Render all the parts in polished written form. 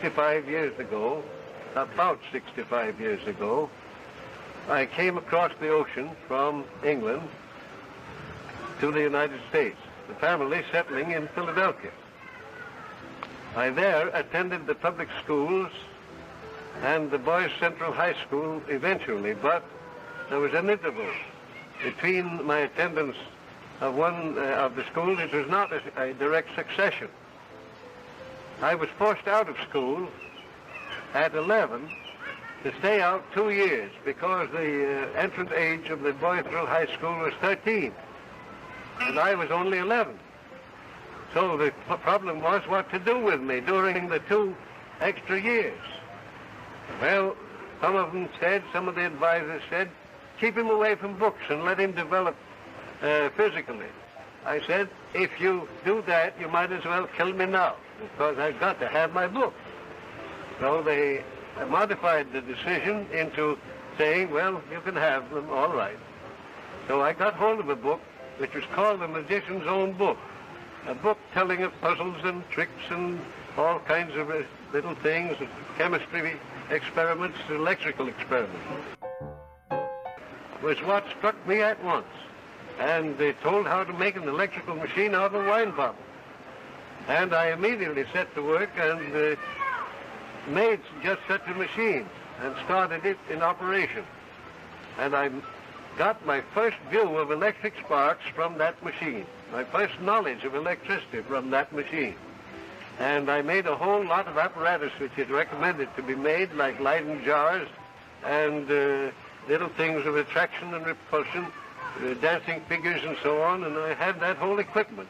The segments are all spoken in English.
65 years ago, about 65 years ago, I came across the ocean from England to the United States, the family settling in Philadelphia. I there attended the public schools and the Boys Central High School eventually, but there was an interval between my attendance of one of the schools. It was not a direct succession. I was forced out of school at 11 to stay out 2 years because the entrance age of the Boys Central High School was 13, and I was only 11. So the problem was what to do with me during the 2 extra years. Well, some of them said, some of the advisors said, keep him away from books and let him develop physically. I said, if you do that, you might as well kill me now, because I've got to have my book. So they modified the decision into saying, well, you can have them, all right. So I got hold of a book which was called The Magician's Own Book, a book telling of puzzles and tricks and all kinds of little things, chemistry experiments, electrical experiments. Was what struck me at once. And they told how to make an electrical machine out of a wine bottle. And I immediately set to work and made just such a machine and started it in operation. And I got my first view of electric sparks from that machine, my first knowledge of electricity from that machine. And I made a whole lot of apparatus which it recommended to be made, like Leyden jars and little things of attraction and repulsion, dancing figures and so on, and I had that whole equipment,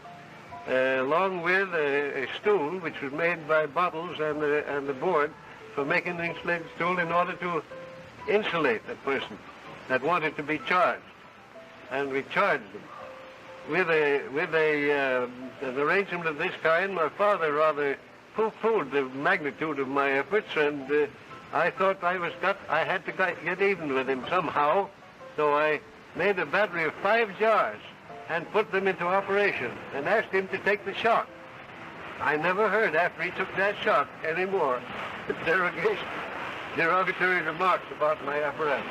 along with a stool which was made by bottles and the board for making an insulated stool in order to insulate a person that wanted to be charged. And we charged them. With an arrangement of this kind, my father rather pooh-poohed the magnitude of my efforts, and I thought I had to get even with him somehow, so I made a battery of 5 jars and put them into operation and asked him to take the shock. I never heard after he took that shock any more derogatory remarks about my apparatus.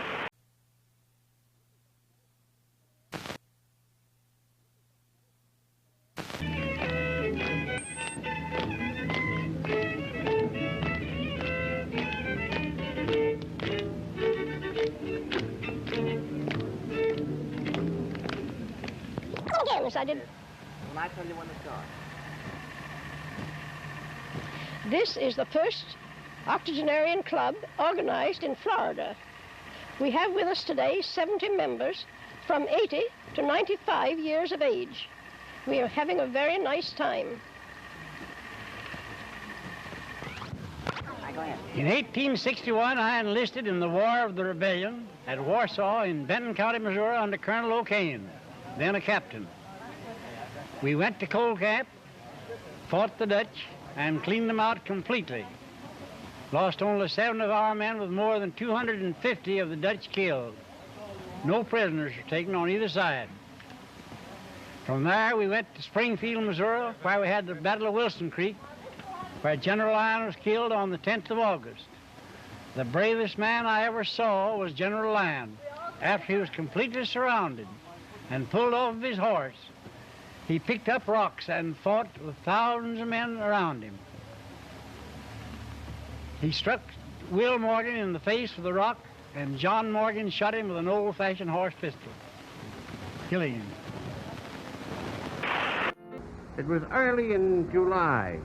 I did. When I tell you when to start. This is the first octogenarian club organized in Florida. We have with us today 70 members from 80 to 95 years of age. We are having a very nice time. Go ahead. In 1861, I enlisted in the War of the Rebellion at Warsaw in Benton County, Missouri, under Colonel O'Kane, then a captain. We went to Cold Camp, fought the Dutch, and cleaned them out completely. Lost only 7 of our men with more than 250 of the Dutch killed. No prisoners were taken on either side. From there, we went to Springfield, Missouri, where we had the Battle of Wilson Creek, where General Lyon was killed on the 10th of August. The bravest man I ever saw was General Lyon. After he was completely surrounded and pulled off of his horse, he picked up rocks and fought with thousands of men around him. He struck Will Morgan in the face with a rock, and John Morgan shot him with an old-fashioned horse pistol, killing him. It was early in July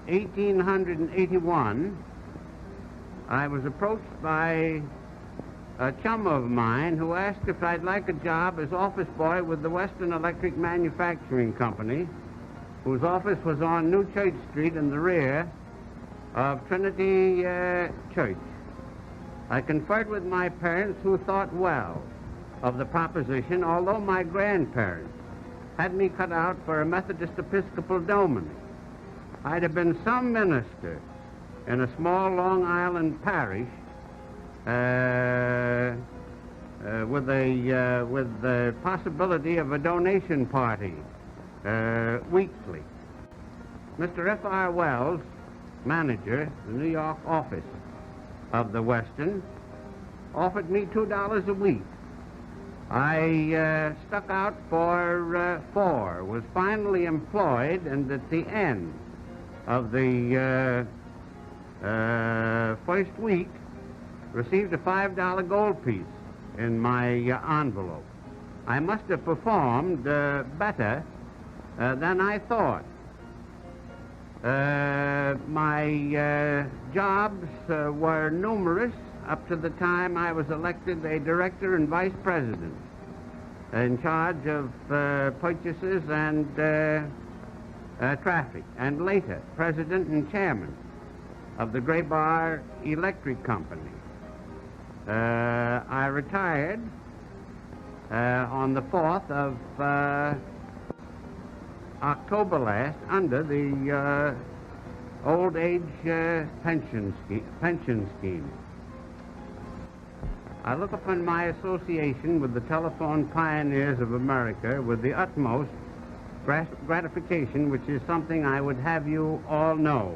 1881. I was approached by a chum of mine who asked if I'd like a job as office boy with the Western Electric Manufacturing Company, whose office was on New Church Street in the rear of Trinity Church. I conferred with my parents, who thought well of the proposition, although my grandparents had me cut out for a Methodist Episcopal dominie. I'd have been some minister in a small Long Island parish with the possibility of a donation party weekly. Mr. F.R. Wells manager, the New York office of the Western, offered me $2 a week. I stuck out for 4, was finally employed, and at the end of the first week, received a $5 gold piece in my envelope. I must have performed better than I thought. My jobs were numerous up to the time I was elected a director and vice president in charge of purchases and traffic, and later president and chairman of the Graybar Electric Company. I retired on the 4th of October last under the old age pension scheme. I look upon my association with the telephone pioneers of America with the utmost gratification, which is something I would have you all know.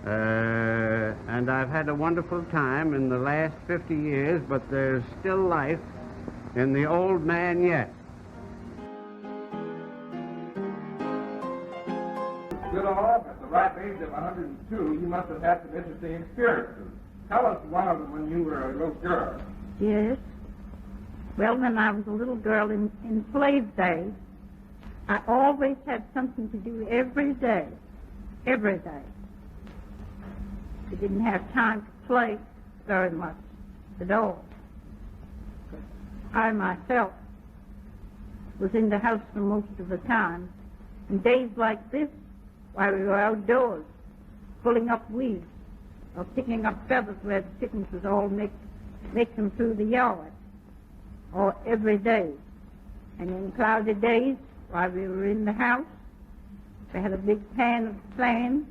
And I've had a wonderful time in the last 50 years, but there's still life in the old man yet. Good off at the ripe age of 102, you must have had some interesting experiences. Tell us one of them when you were a little girl. Yes. Well, when I was a little girl in slave days, I always had something to do every day. Every day. I didn't have time to play very much at all. I myself was in the house for most of the time. And days like this, while we were outdoors, pulling up weeds, or picking up feathers where the chickens was all make them through the yard, or every day. And in cloudy days, while we were in the house, we had a big pan of sand,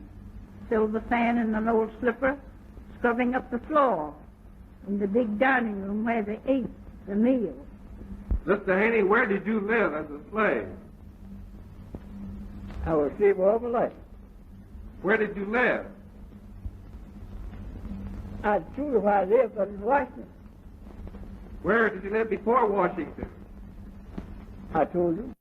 silver sand in an old slipper, scrubbing up the floor in the big dining room where they ate the meal. Mr. Haney, where did you live as a slave? I was a slave all my life. Where did you live? I told you where I lived, but in Washington. Where did you live before Washington? I told you.